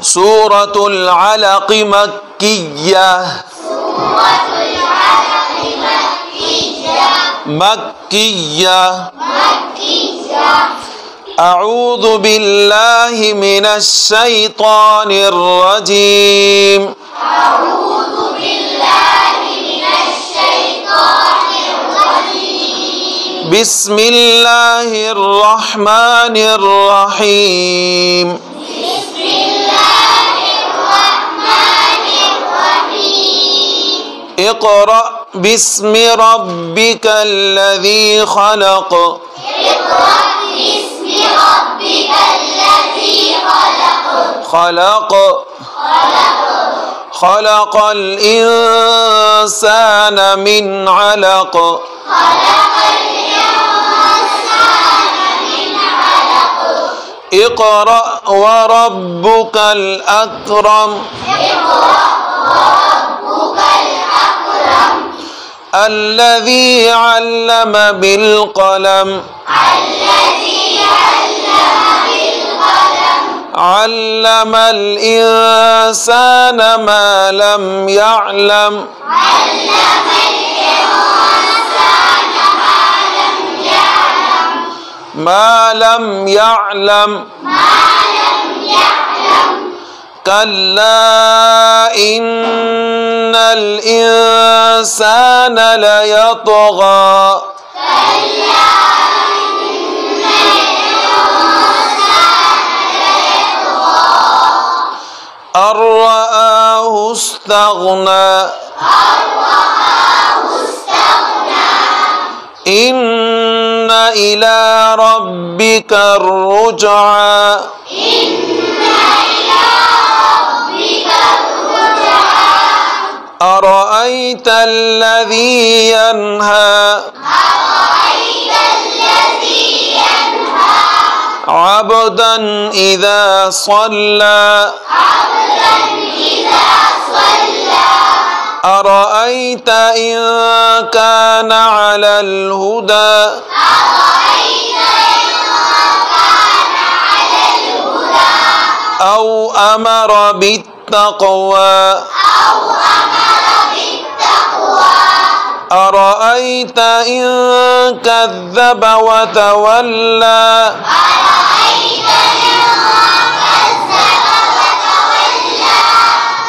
سورة العلق مكية. مكية. أعوذ بالله من الشيطان الرجيم. أعوذ بالله من الشيطان الرجيم. بسم الله الرحمن الرحيم. بسم الله الرحمن الرحيم. اقرأ باسم ربك الذي خلق. اقرأ باسم ربك الذي خلق. خلق الإنسان من علق. خلق الإنسان من علق. اقرأ وربك الأكرم. اقرأ وربك الأكرم. الذي علم بالقلم. الذي علم بالقلم. علم الإنسان ما لم يعلم. علم الإنسان ما لم يعلم. ما لم يعلم. كلا إن الإنسان ليطغى. كلا إن الإنسان ليطغى. أن رآه استغنى. أن رآه استغنى. إن إلى ربك الرجعى. إن إلى ربك الرجعى. أرأيت الذي ينهى. أرأيت الذي ينهى. عبدا إذا صلى. عبدا إذا صلى. أرأيت إن كان على الهدى. أرأيت إن كان على الهدى. أو أمر بالتقوى. أو أمر بالتقوى. أرأيت إن كذب وتولى. أرأيت إن كذب وتولى.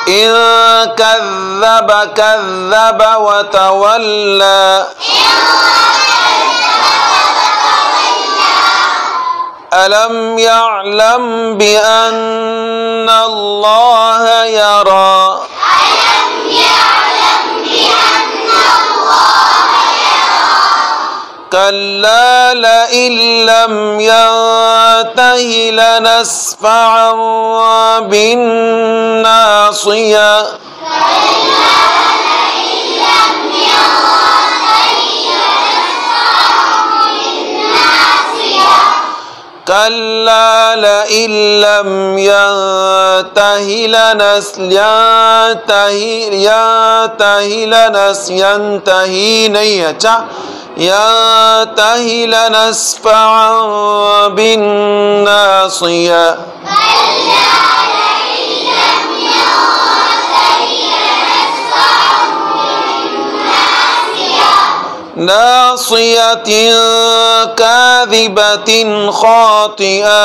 إن كذب وتولى. ألم يعلم بأن الله يرى. ألم يعلم بأن الله يرى. كلا لئن لم ينته لنسفعا بالناصية. كلا لئن لم ينته ينته لنسفعا بالناصية. ناصية كاذبة خاطئة.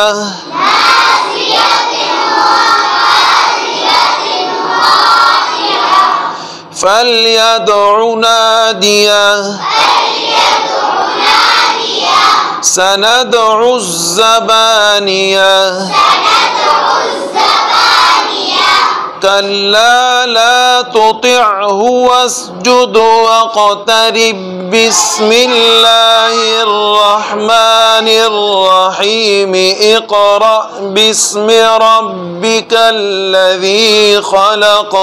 فليدع ناديه. سندع الزبانية. كلا لا تطعه واسجد واقترب. بسم الله الرحمن الرحيم. اقرأ باسم ربك الذي خلق.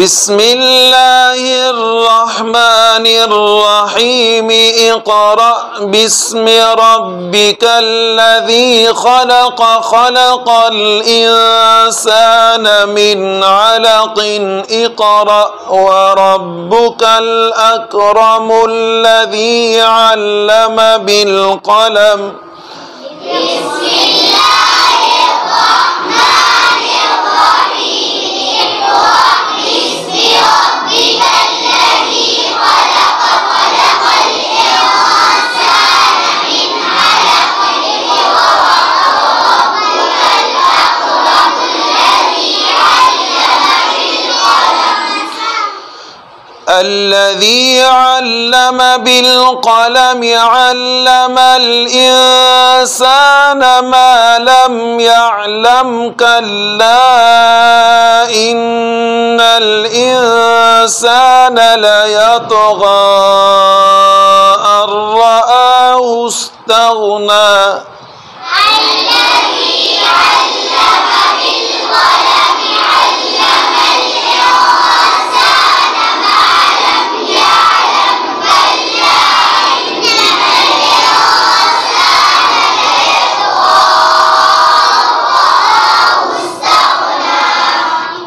بسم الله الرحمن الرحيم اقرأ باسم ربك الذي خلق خلق الإنسان من علق اقرأ وربك الأكرم الذي علم بالقلم بسم الله الرحمن الرحيم اقرأ باسم ربك الذي خلق خلق الإنسان من علق وربك الأكرم الذي علم بالقلم علم الإنسان ما لم يعلم كلا إن الإنسان ليطغى أن رآه استغنى الذي علم بالقلم علم الإنسان ما لم يعلم كلا إن الإنسان ليطغى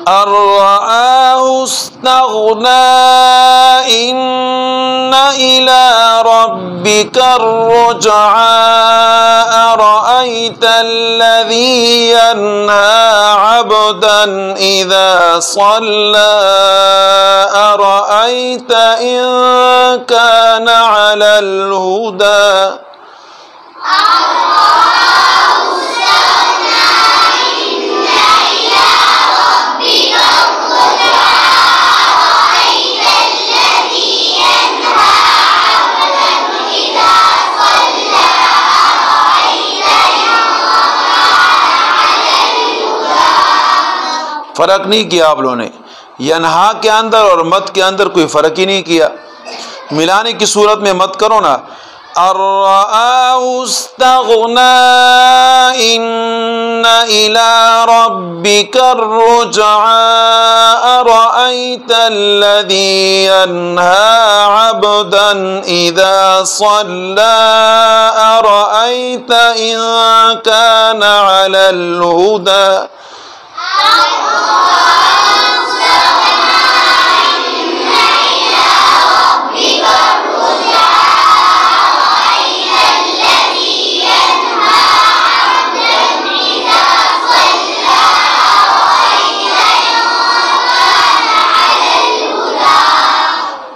أن رآه استغنى إن إلى ربك الرجعى أرأيت الذي ينهى عبدا إذا صلى أرأيت إن كان على الهدى फर्क नहीं किया आप लोगों ने। यनहा के अंदर और मत के अंदर कोई फर्क ही नहीं किया। मिलाने की सूरत में मत करो ना। अर्राअहु इस्तग़ना इन्न इला रब्बिकर रुजआ अरअयत अल्लज़ी यन्हा अब्दन इज़ा सल्ला अरअयत इन कान अलल हुदा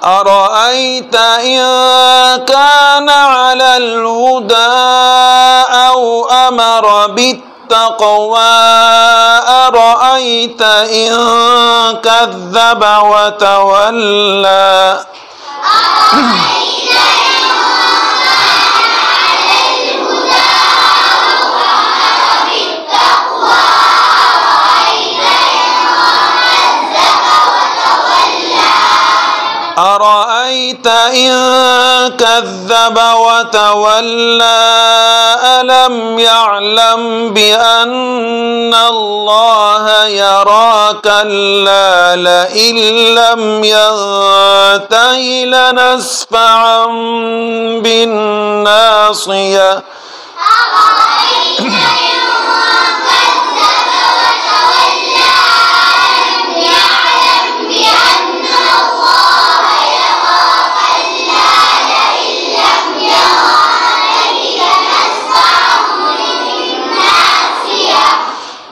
أرأيت إن كان على الهدى أو أمر بالتقوى أرأيت إن كذب وتولى أرأيت إن كذب وتولى ألم يعلم بأن الله يرى كلا لئن لم ينته لنسفعا بالناصية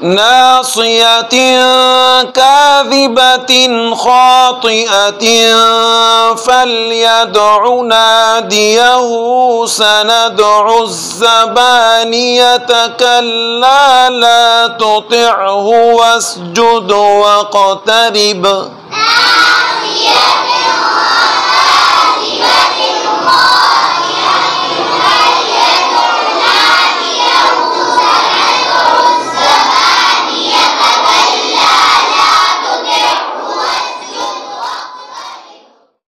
ناصية كاذبة خاطئة فليدع ناديه سندع الزبانية كلا لا تطعه واسجد واقترب